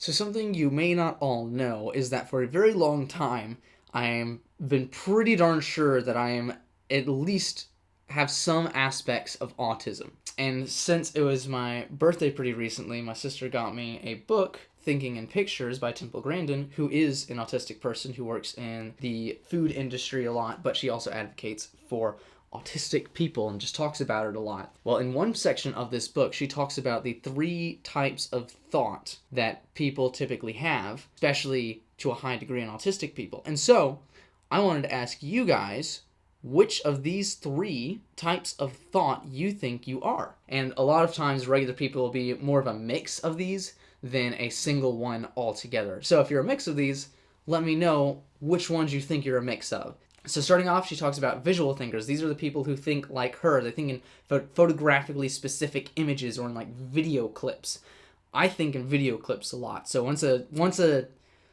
So something you may not all know is that for a very long time, I am been pretty darn sure that I am at least have some aspects of autism. And since it was my birthday pretty recently, my sister got me a book, Thinking in Pictures by Temple Grandin, who is an autistic person who works in the food industry a lot, but she also advocates for autistic people and just talks about it a lot. Well, in one section of this book, she talks about the three types of thought that people typically have, especially to a high degree in autistic people. And so, I wanted to ask you guys which of these three types of thought you think you are. And a lot of times, regular people will be more of a mix of these than a single one altogether. So, if you're a mix of these, let me know which ones you think you're a mix of. So starting off, she talks about visual thinkers. These are the people who think like her. They think in photographically specific images or in like video clips. I think in video clips a lot. So once a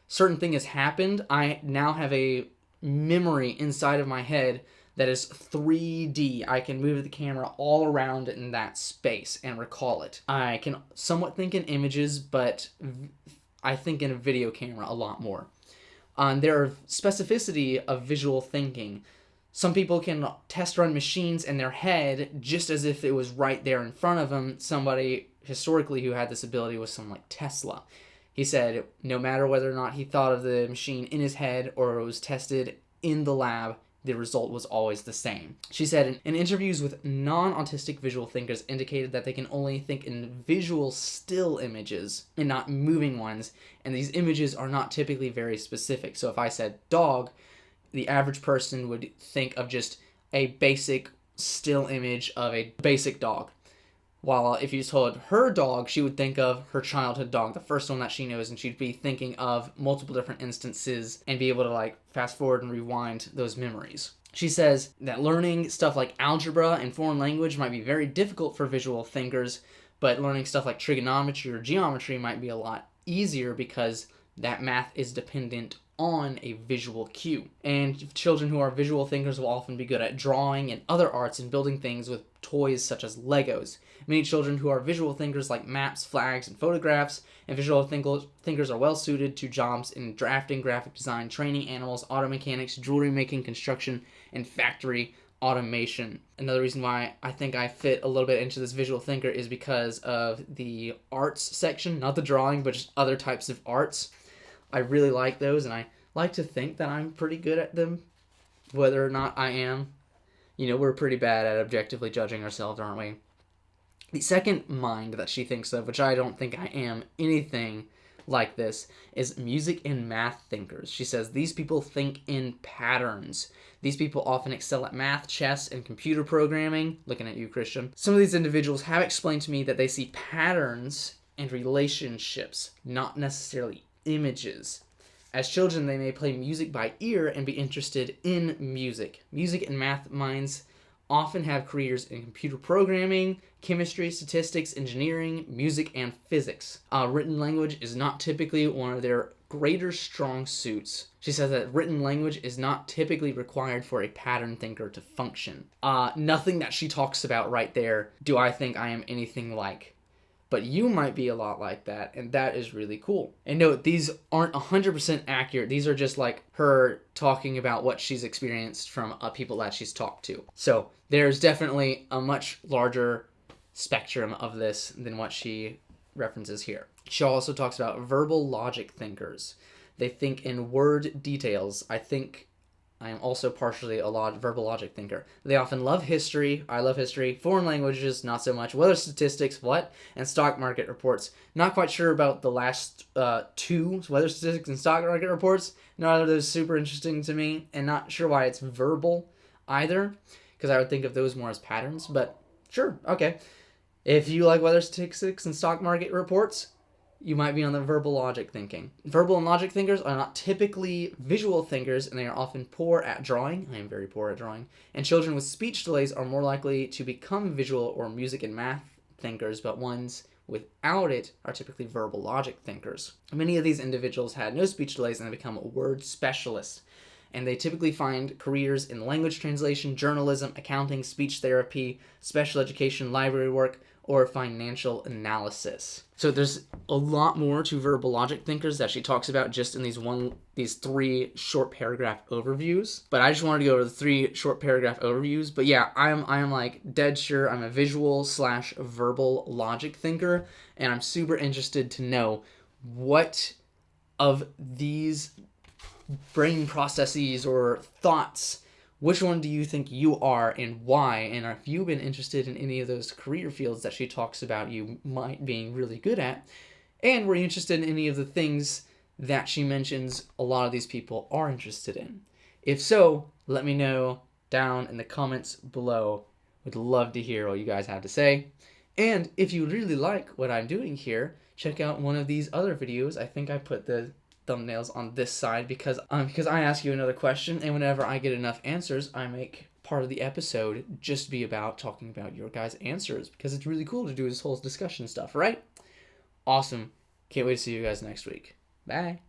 certain thing has happened, I now have a memory inside of my head that is 3D. I can move the camera all around in that space and recall it. I can somewhat think in images, but I think in a video camera a lot more. Their specificity of visual thinking. Some people can test run machines in their head just as if it was right there in front of them. Somebody historically who had this ability was someone like Tesla. He said no matter whether or not he thought of the machine in his head or it was tested in the lab, the result was always the same. She said in interviews with non-autistic visual thinkers indicated that they can only think in visual still images and not moving ones, and these images are not typically very specific. So if I said dog, the average person would think of just a basic still image of a basic dog. While if you told her dog, she would think of her childhood dog, the first one that she knows, and she'd be thinking of multiple different instances and be able to like fast forward and rewind those memories. She says that learning stuff like algebra and foreign language might be very difficult for visual thinkers, but learning stuff like trigonometry or geometry might be a lot easier because that math is dependent on a visual cue. And children who are visual thinkers will often be good at drawing and other arts and building things with toys such as Legos. Many children who are visual thinkers like maps, flags, and photographs, and visual thinkers are well suited to jobs in drafting, graphic design, training animals, auto mechanics, jewelry making, construction, and factory automation. Another reason why I think I fit a little bit into this visual thinker is because of the arts section, not the drawing, but just other types of arts. I really like those, and I like to think that I'm pretty good at them. Whether or not I am, we're pretty bad at objectively judging ourselves, aren't we? The second mind that she thinks of, which I don't think I am anything like this, is music and math thinkers. She says these people think in patterns. These people often excel at math, chess, and computer programming. Looking at you, Christian. Some of these individuals have explained to me that they see patterns and relationships, not necessarily images. As children, they may play music by ear and be interested in music. Music and math minds often have careers in computer programming, chemistry, statistics, engineering, music, and physics. Written language is not typically one of their greater strong suits. She says that written language is not typically required for a pattern thinker to function. Nothing that she talks about right there do I think I am anything like. But you might be a lot like that, and that is really cool. And note, these aren't 100% accurate. These are just like her talking about what she's experienced from people that she's talked to. So there's definitely a much larger spectrum of this than what she references here. She also talks about verbal logic thinkers. They think in word details. I think I am also partially a verbal logic thinker. They often love history. I love history. Foreign languages, not so much. Weather statistics, what? And stock market reports. Not quite sure about the last two, weather statistics and stock market reports. Neither of those super interesting to me, and not sure why it's verbal either, because I would think of those more as patterns, but sure, okay. If you like weather statistics and stock market reports, you might be on the verbal logic thinking. Verbal and logic thinkers are not typically visual thinkers, and they are often poor at drawing. I am very poor at drawing. And children with speech delays are more likely to become visual or music and math thinkers, but ones without it are typically verbal logic thinkers. Many of these individuals had no speech delays and have become word specialists. And they typically find careers in language translation, journalism, accounting, speech therapy, special education, library work, or financial analysis. So there's a lot more to verbal logic thinkers that she talks about just in these 3 short paragraph overviews. But I just wanted to go over the 3 short paragraph overviews. But yeah, I am like dead sure I'm a visual/verbal logic thinker, and I'm super interested to know what of these brain processes or thoughts, which one do you think you are and why? And if you've been interested in any of those career fields that she talks about you might being really good at, and were you interested in any of the things that she mentions a lot of these people are interested in? If so, let me know down in the comments below. Would love to hear what you guys have to say. And if you really like what I'm doing here, check out one of these other videos. I think I put the thumbnails on this side because I ask you another question, and whenever I get enough answers, I make part of the episode just be about talking about your guys' answers, because it's really cool to do this whole discussion stuff, right? Awesome. Can't wait to see you guys next week. Bye.